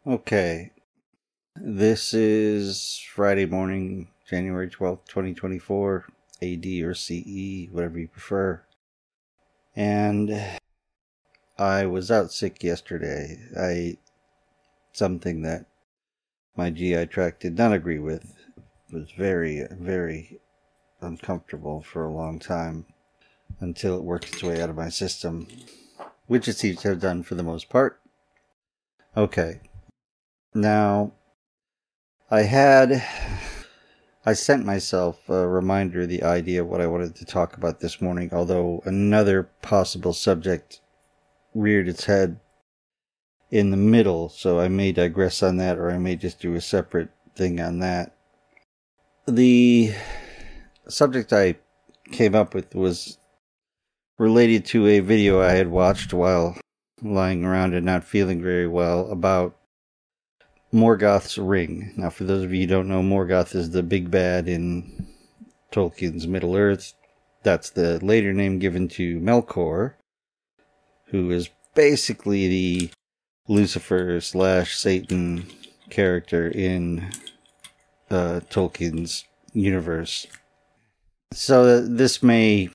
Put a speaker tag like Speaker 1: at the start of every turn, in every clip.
Speaker 1: Okay, this is Friday morning, January 12th, 2024, AD or CE, whatever you prefer. And I was out sick yesterday. Something that my GI tract did not agree with. It was very, very uncomfortable for a long time until it worked its way out of my system, which it seems to have done for the most part. Okay. Now, I sent myself a reminder, the idea of what I wanted to talk about this morning, although another possible subject reared its head in the middle, so I may digress on that, or I may just do a separate thing on that. The subject I came up with was related to a video I had watched while lying around and not feeling very well about Morgoth's ring. Now, for those of you who don't know, Morgoth is the big bad in Tolkien's Middle-earth. That's the later name given to Melkor, who is basically the Lucifer/Satan character in Tolkien's universe. So this may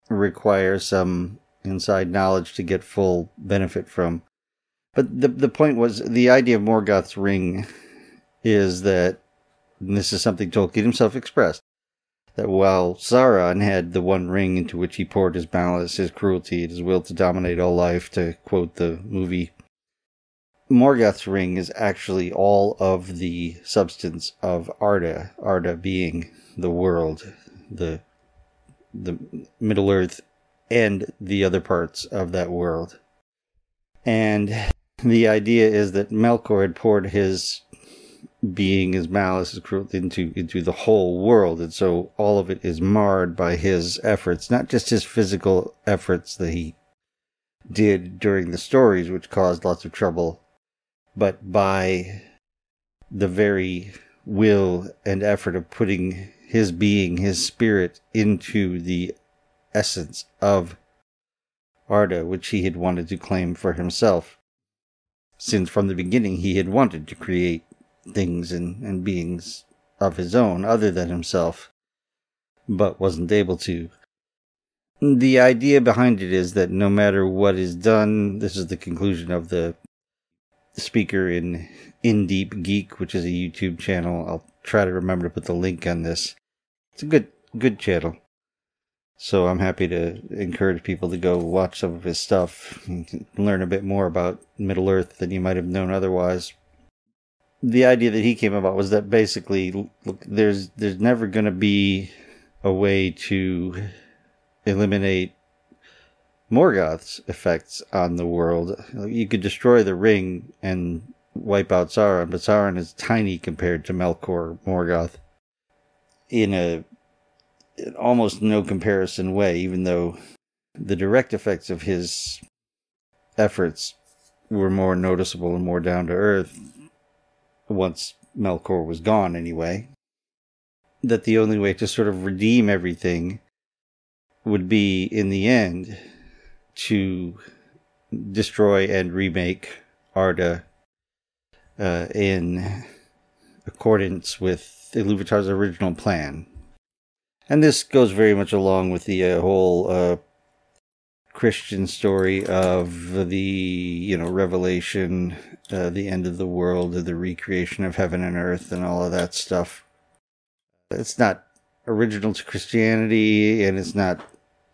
Speaker 1: require some inside knowledge to get full benefit from. But the point was, the idea of Morgoth's ring is that, and this is something Tolkien himself expressed, that while Sauron had the one ring into which he poured his malice, his cruelty, and his will to dominate all life, to quote the movie, Morgoth's ring is actually all of the substance of Arda, Arda being the world, the Middle-earth, and the other parts of that world. And the idea is that Melkor had poured his being, his malice, his cruelty into the whole world, and so all of it is marred by his efforts, not just his physical efforts that he did during the stories, which caused lots of trouble, but by the very will and effort of putting his being, his spirit, into the essence of Arda, which he had wanted to claim for himself. Since from the beginning he had wanted to create things and beings of his own, other than himself, but wasn't able to. The idea behind it is that no matter what is done, this is the conclusion of the speaker in Deep Geek, which is a YouTube channel. I'll try to remember to put the link on this. It's a good channel. So I'm happy to encourage people to go watch some of his stuff and learn a bit more about Middle-earth than you might have known otherwise. The idea that he came about was that basically, look, there's never going to be a way to eliminate Morgoth's effects on the world. You could destroy the ring and wipe out Sauron, but Sauron is tiny compared to Melkor Morgoth in an almost no comparison way, even though the direct effects of his efforts were more noticeable and more down to earth once Melkor was gone anyway. That the only way to sort of redeem everything would be, in the end, to destroy and remake Arda in accordance with Ilúvatar's original plan. And this goes very much along with the whole Christian story of the, revelation, the end of the world, the recreation of heaven and earth, and all of that stuff. It's not original to Christianity, and it's not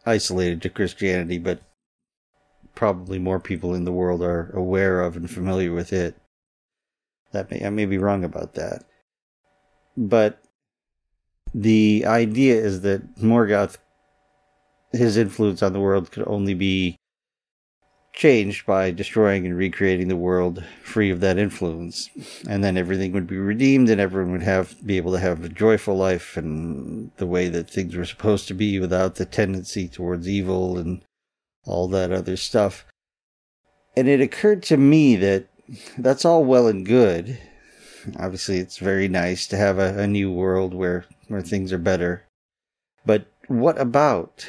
Speaker 1: isolated to Christianity, but probably more people in the world are aware of and familiar with it. I may be wrong about that. But the idea is that Morgoth, his influence on the world could only be changed by destroying and recreating the world free of that influence. And then everything would be redeemed, and everyone would be able to have a joyful life and the way that things were supposed to be, without the tendency towards evil and all that other stuff. And it occurred to me that that's all well and good. Obviously, it's very nice to have a new world where things are better. But what about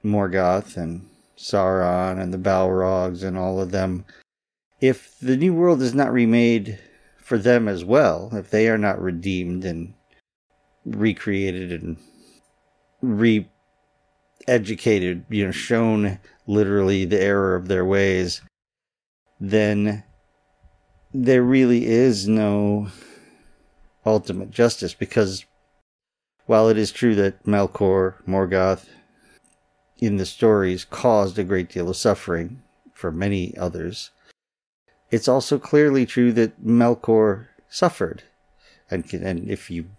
Speaker 1: Morgoth and Sauron and the Balrogs and all of them if the new world is not remade for them as well, if they are not redeemed and recreated and re-educated, shown literally the error of their ways, then there really is no ultimate justice, because while it is true that Melkor, Morgoth, in the stories caused a great deal of suffering for many others, it's also clearly true that Melkor suffered. And if you,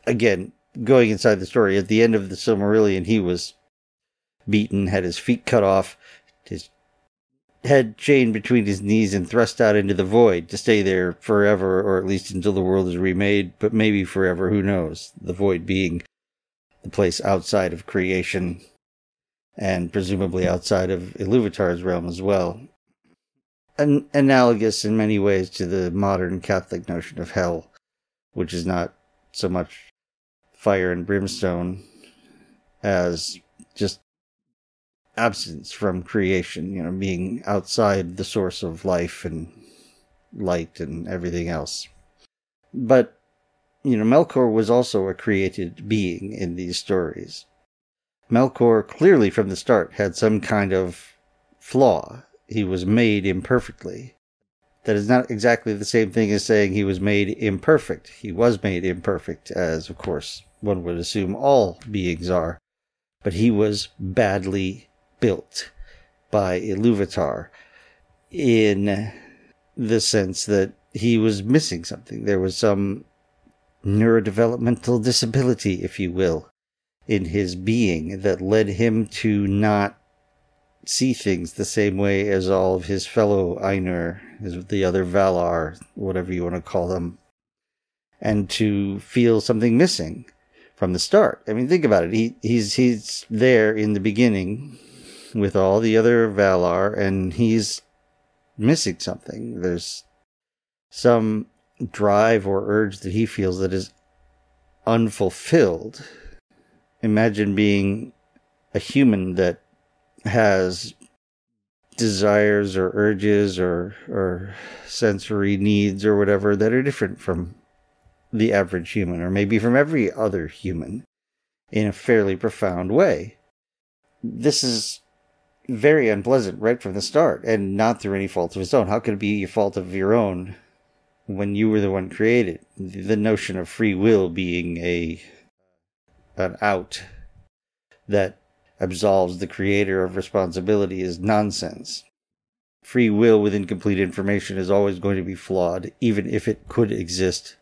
Speaker 1: again, going inside the story, at the end of the Silmarillion, he was beaten, had his feet cut off, his head chained between his knees and thrust out into the void to stay there forever, or at least until the world is remade, but maybe forever, who knows? The void being the place outside of creation and presumably outside of Iluvatar's realm as well. Analogous in many ways to the modern Catholic notion of hell, which is not so much fire and brimstone as just absence from creation, being outside the source of life and light and everything else. But, Melkor was also a created being in these stories. Melkor clearly from the start had some kind of flaw. He was made imperfectly. That is not exactly the same thing as saying he was made imperfect. He was made imperfect, as, of course, one would assume all beings are. But he was badly built by Iluvatar in the sense that he was missing something. There was some neurodevelopmental disability, if you will, in his being that led him to not see things the same way as all of his fellow Ainur, as the other Valar, whatever you want to call them, and to feel something missing from the start. I mean, think about it. He's there in the beginning with all the other Valar, and he's missing something. There's some drive or urge that he feels that is unfulfilled. Imagine being a human that has desires or urges or sensory needs or whatever that are different from the average human, or maybe from every other human, in a fairly profound way. This is very unpleasant right from the start, and not through any fault of his own. How could it be a fault of your own when you were the one created? The notion of free will being an out that absolves the creator of responsibility is nonsense. Free will with incomplete information is always going to be flawed, even if it could exist,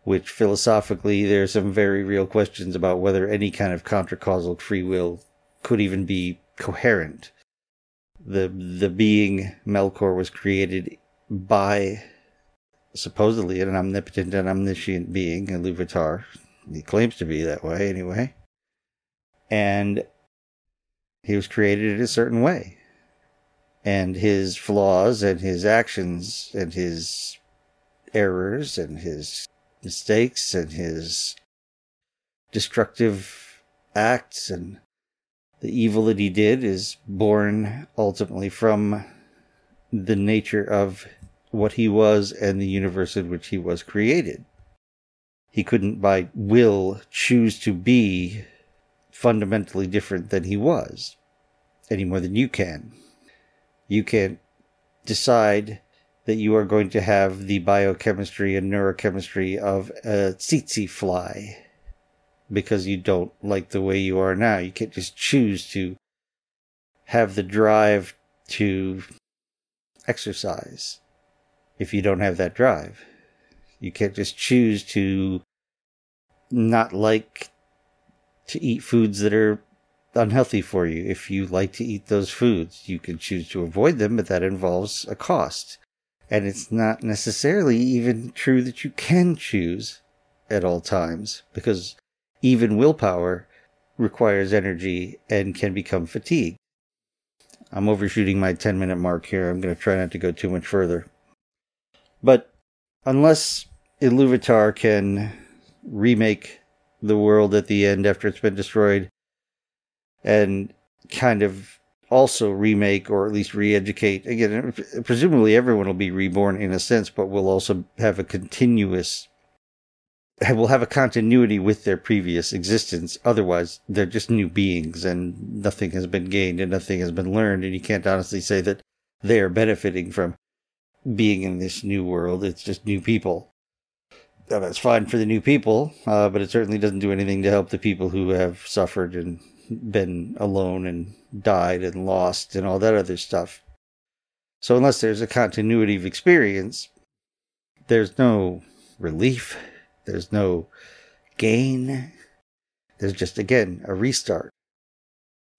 Speaker 1: which philosophically there are some very real questions about whether any kind of contracausal free will could even be coherent. The being Melkor was created by supposedly an omnipotent and omniscient being, Iluvatar. He claims to be that way anyway. And he was created in a certain way. And his flaws and his actions and his errors and his mistakes and his destructive acts and the evil that he did is born ultimately from the nature of what he was and the universe in which he was created. He couldn't by will choose to be fundamentally different than he was, any more than you can. You can't decide that you are going to have the biochemistry and neurochemistry of a tsetse fly because you don't like the way you are now. You can't just choose to have the drive to exercise if you don't have that drive. You can't just choose to not like to eat foods that are unhealthy for you. If you like to eat those foods, you can choose to avoid them, but that involves a cost. And it's not necessarily even true that you can choose at all times, because even willpower requires energy and can become fatigued. I'm overshooting my 10-minute mark here. I'm going to try not to go too much further. But unless Iluvatar can remake the world at the end after it's been destroyed and kind of also remake or at least re-educate. Again, presumably everyone will be reborn in a sense, but will also have a continuity with their previous existence. Otherwise, they're just new beings and nothing has been gained and nothing has been learned. And you can't honestly say that they are benefiting from being in this new world. It's just new people. Now, that's fine for the new people, but it certainly doesn't do anything to help the people who have suffered and been alone and died and lost and all that other stuff. So unless there's a continuity of experience, there's no relief, there's no gain, there's just, again, a restart.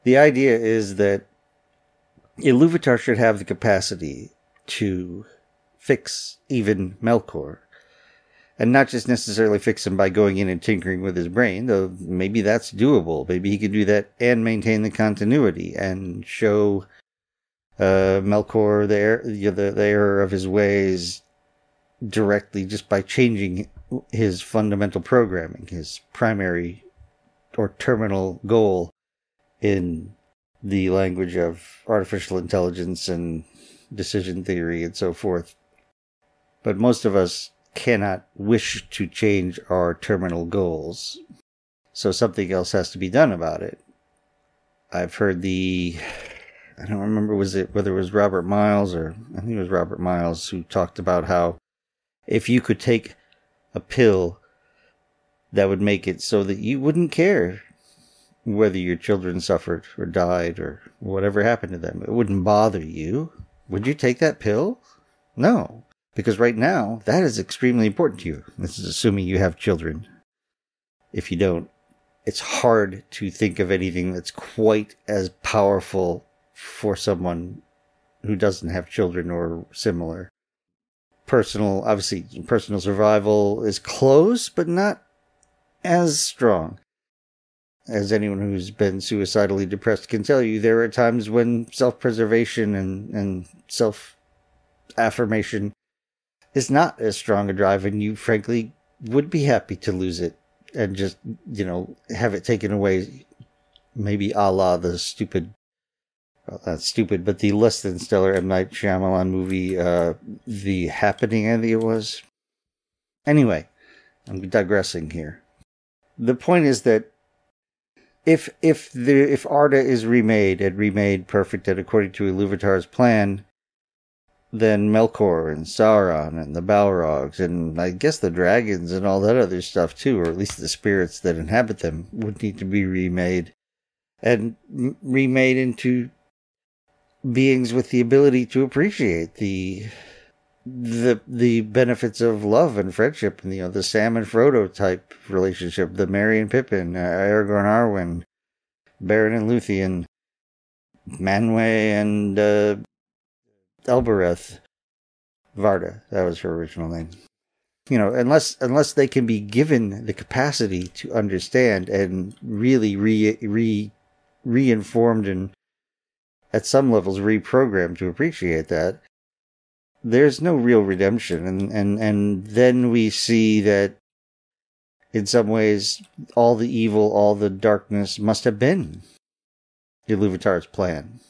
Speaker 1: The idea is that Iluvatar should have the capacity to fix even Melkor. And not just necessarily fix him by going in and tinkering with his brain, though maybe that's doable. Maybe he can do that and maintain the continuity and show Melkor the error of his ways directly just by changing his fundamental programming, his primary or terminal goal in the language of artificial intelligence and decision theory and so forth. But most of us cannot wish to change our terminal goals, so something else has to be done about it. I've heard I don't remember whether it was Robert Miles, or I think it was Robert Miles, who talked about how if you could take a pill that would make it so that you wouldn't care whether your children suffered or died or whatever happened to them, it wouldn't bother you, would you take that pill? No. Because right now, that is extremely important to you. This is assuming you have children. If you don't, it's hard to think of anything that's quite as powerful for someone who doesn't have children or similar. Obviously, personal survival is close, but not as strong. As anyone who's been suicidally depressed can tell you, there are times when self-preservation and self-affirmation is not as strong a drive, and you frankly would be happy to lose it and just, have it taken away, maybe a la the stupid, well, not stupid, but the less than stellar M. Night Shyamalan movie, The Happening, I think it was. Anyway, I'm digressing here. The point is that if Arda is remade perfect and according to Iluvatar's plan, then Melkor and Sauron and the Balrogs and I guess the dragons and all that other stuff too, or at least the spirits that inhabit them, would need to be remade and remade into beings with the ability to appreciate the benefits of love and friendship, and the Sam and Frodo type relationship, the Merry and Pippin, Aragorn, Arwen, Beren and Luthien, Manwë and Elbereth, Varda, that was her original name. Unless they can be given the capacity to understand and really re-informed and at some levels reprogrammed to appreciate that, there's no real redemption. And then we see that in some ways all the evil, all the darkness must have been Iluvatar's plan.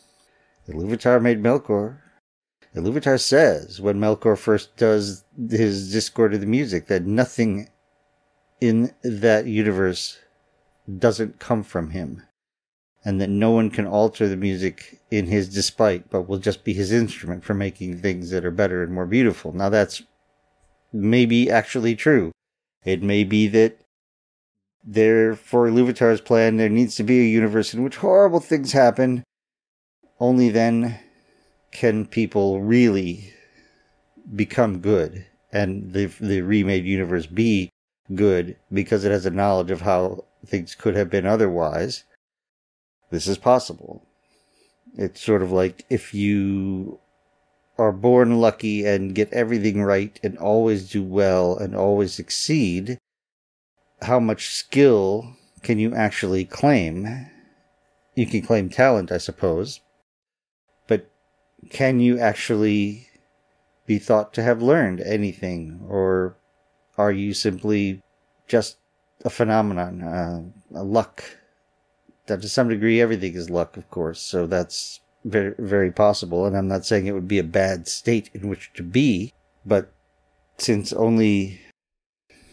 Speaker 1: Iluvatar made Melkor. Iluvatar says when Melkor first does his Discord of the Music that nothing in that universe doesn't come from him, and that no one can alter the music in his despite, but will just be his instrument for making things that are better and more beautiful. Now that's maybe actually true. It may be that for Iluvatar's plan, there needs to be a universe in which horrible things happen. Only then can people really become good and the remade universe be good because it has a knowledge of how things could have been otherwise. This is possible. It's sort of like if you are born lucky and get everything right and always do well and always succeed, how much skill can you actually claim? You can claim talent, I suppose, but can you actually be thought to have learned anything? Or are you simply just a phenomenon, a luck? That to some degree everything is luck, of course, so that's very, very possible, and I'm not saying it would be a bad state in which to be, but since only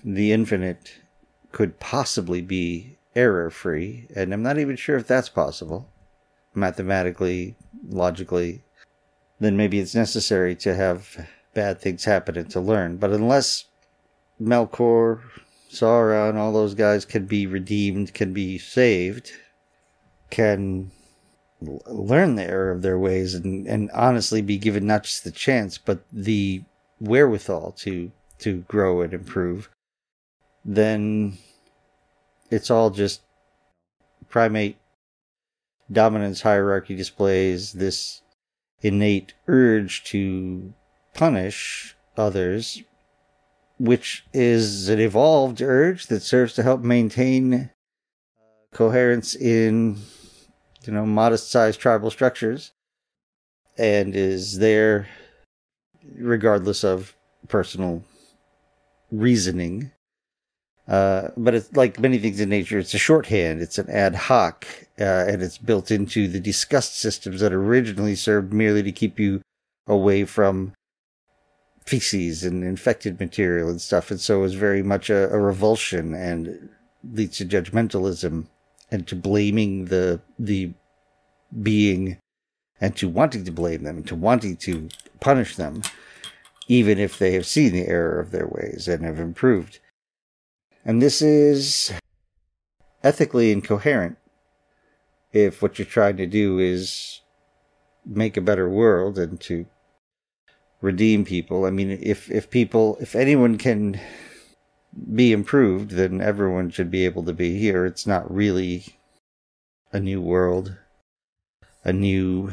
Speaker 1: the infinite could possibly be error-free, and I'm not even sure if that's possible, mathematically, logically, then maybe it's necessary to have bad things happen and to learn. But unless Melkor, Sauron, all those guys can be redeemed, can be saved, can learn the error of their ways and honestly be given not just the chance, but the wherewithal to grow and improve, then it's all just primate dominance hierarchy displays this innate urge to punish others, which is an evolved urge that serves to help maintain coherence in, modest-sized tribal structures, and is there regardless of personal reasoning. But it's like many things in nature, it's a shorthand, it's an ad hoc, and it's built into the disgust systems that originally served merely to keep you away from feces and infected material and stuff. And so it was very much a revulsion and leads to judgmentalism and to blaming the being and to wanting to blame them and to wanting to punish them, even if they have seen the error of their ways and have improved. And this is ethically incoherent if what you're trying to do is make a better world and to redeem people. I mean, if anyone can be improved, then everyone should be able to be here. It's not really a new world, a new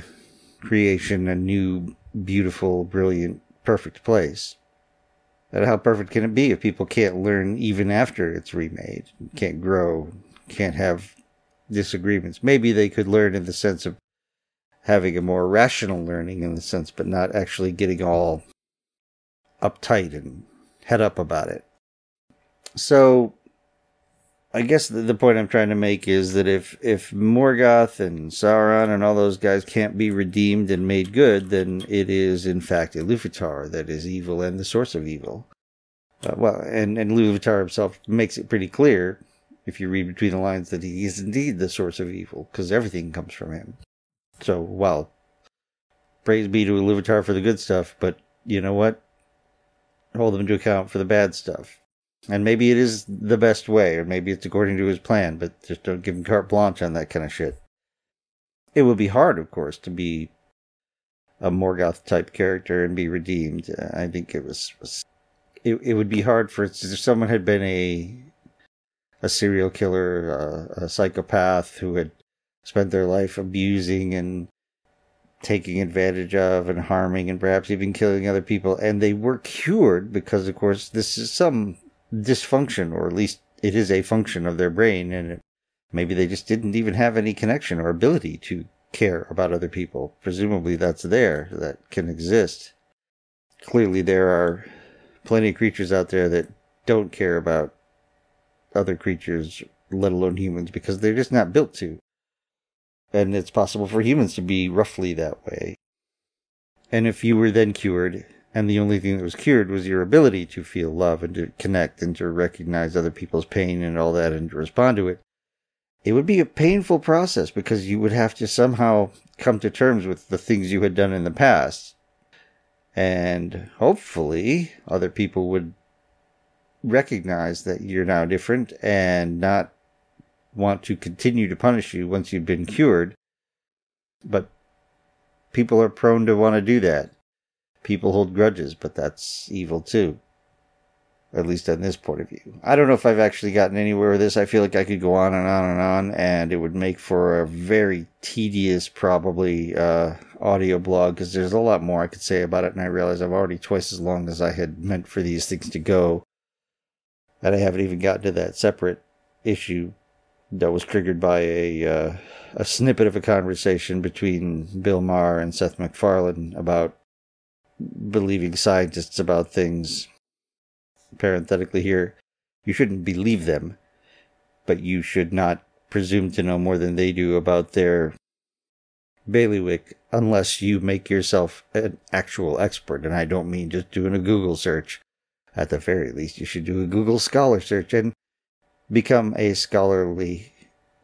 Speaker 1: creation, a new, beautiful, brilliant, perfect place. And how perfect can it be if people can't learn even after it's remade? Can't grow, can't have disagreements. Maybe they could learn in the sense of having a more rational learning in the sense, but not actually getting all uptight and head up about it. So, I guess the point I'm trying to make is that if Morgoth and Sauron and all those guys can't be redeemed and made good, then it is in fact Iluvatar that is evil and the source of evil. And Iluvatar himself makes it pretty clear, if you read between the lines, that he is indeed the source of evil, because everything comes from him. So, well, praise be to Iluvatar for the good stuff, but you know what? Hold him to account for the bad stuff. And maybe it is the best way, or maybe it's according to his plan, but just don't give him carte blanche on that kind of shit. It would be hard, of course, to be a Morgoth-type character and be redeemed. I think it would be hard, for instance, if someone had been a serial killer, a psychopath who had spent their life abusing and taking advantage of and harming and perhaps even killing other people, and they were cured because, of course, this is some dysfunction, or at least it is a function of their brain, and maybe they just didn't even have any connection or ability to care about other people. Presumably that's there, that can exist. Clearly there are plenty of creatures out there that don't care about other creatures, let alone humans, because they're just not built to. And it's possible for humans to be roughly that way. And if you were then cured, and the only thing that was cured was your ability to feel love and to connect and to recognize other people's pain and all that and to respond to it, it would be a painful process because you would have to somehow come to terms with the things you had done in the past. And hopefully other people would recognize that you're now different and not want to continue to punish you once you've been cured. But people are prone to want to do that. People hold grudges, but that's evil too. At least on this point of view. I don't know if I've actually gotten anywhere with this. I feel like I could go on and on and on, and it would make for a very tedious, probably, audio blog, because there's a lot more I could say about it, and I realize I'm already twice as long as I had meant for these things to go. And I haven't even gotten to that separate issue that was triggered by a snippet of a conversation between Bill Maher and Seth MacFarlane about believing scientists about things. Parenthetically here, you shouldn't believe them, but you should not presume to know more than they do about their bailiwick unless you make yourself an actual expert. And I don't mean just doing a Google search. At the very least, you should do a Google Scholar search and become a scholarly,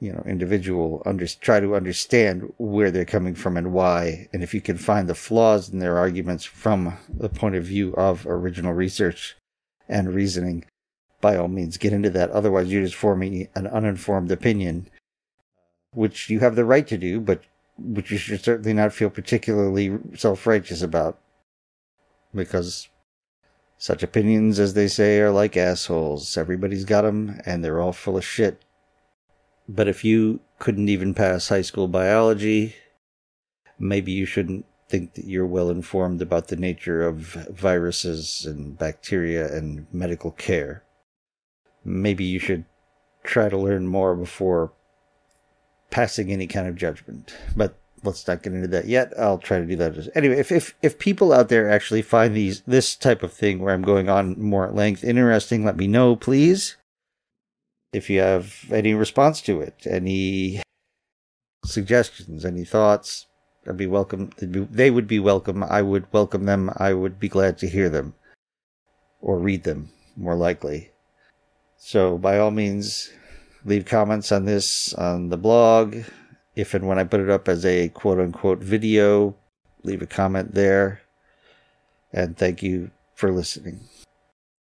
Speaker 1: individual. Try to understand where they're coming from and why. And if you can find the flaws in their arguments from the point of view of original research and reasoning, by all means, get into that. Otherwise, you're just forming an uninformed opinion, which you have the right to do, but which you should certainly not feel particularly self-righteous about. Because such opinions, as they say, are like assholes. Everybody's got them, and they're all full of shit. But if you couldn't even pass high school biology, maybe you shouldn't think that you're well informed about the nature of viruses and bacteria and medical care. Maybe you should try to learn more before passing any kind of judgment. But let's not get into that yet. I'll try to do that. Anyway, if people out there actually find this type of thing where I'm going on more at length interesting, let me know, please. If you have any response to it, any suggestions, any thoughts, I'd be welcome. They would be welcome. I would welcome them. I would be glad to hear them or read them, more likely. So by all means, leave comments on this on the blog. If and when I put it up as a quote-unquote video, leave a comment there. And thank you for listening.